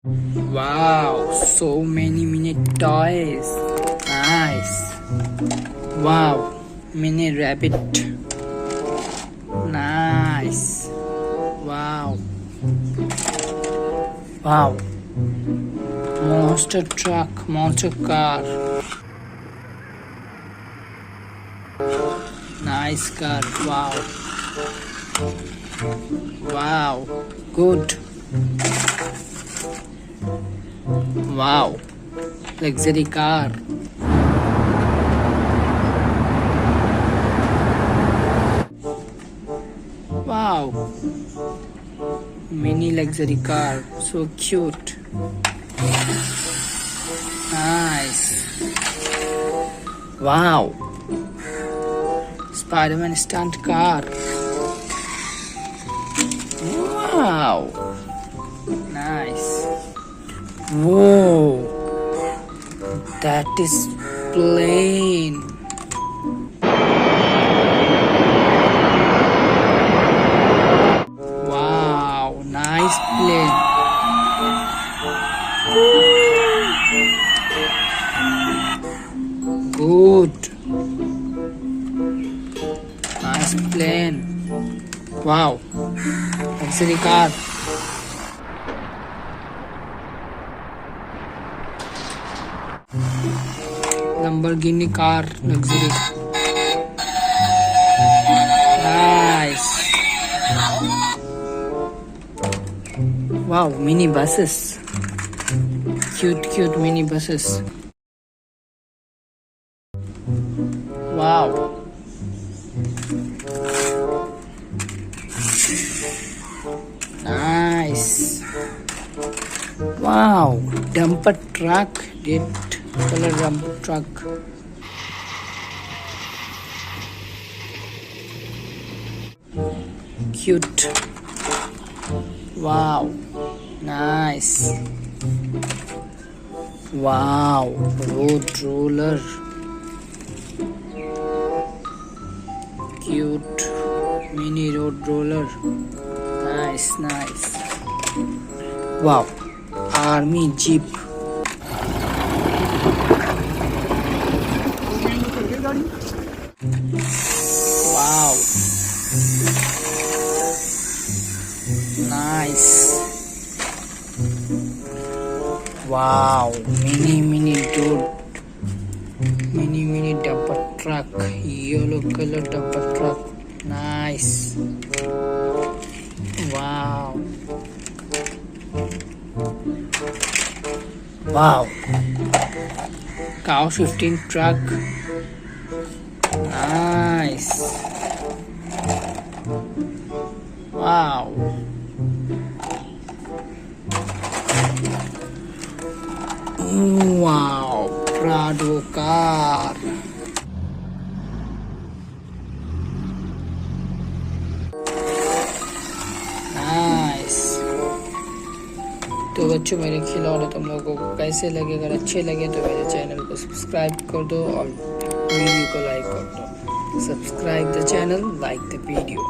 Wow, so many mini toys. Nice. Wow, mini rabbit. Nice. Wow. Wow. Monster truck, monster car. Nice car. Wow. Wow. Good. Wow. Luxury car. Wow. Mini luxury car. So cute. Nice. Wow. Spider-Man stunt car. Wow. Nice. Whoa. That is plane. Wow. Nice plane. Good. Nice plane. Wow. Luxury car. Lamborghini car. Luxury. Nice. Wow. Mini buses. Cute mini buses. Wow. Nice. Wow. Dumper truck. Red color dumper truck. Cute. Wow. Nice. Wow. Road roller. Cute mini road roller. Nice. Wow. Army jeep. Wow. Nice. Wow. Mini dude. Mini dumper truck. Yellow color dumper truck. Nice. Wow. Wow. Cow 15 truck. Nice. Wow. Wow. Prado car. Nice. तो बच्चों मेरे खिलौने तुम लोगों को कैसे लगे? अगर अच्छे लगे तो मेरे चैनल को सब्सक्राइब कर दो और वीडियो को लाइक कर दो. Subscribe the channel, like the video.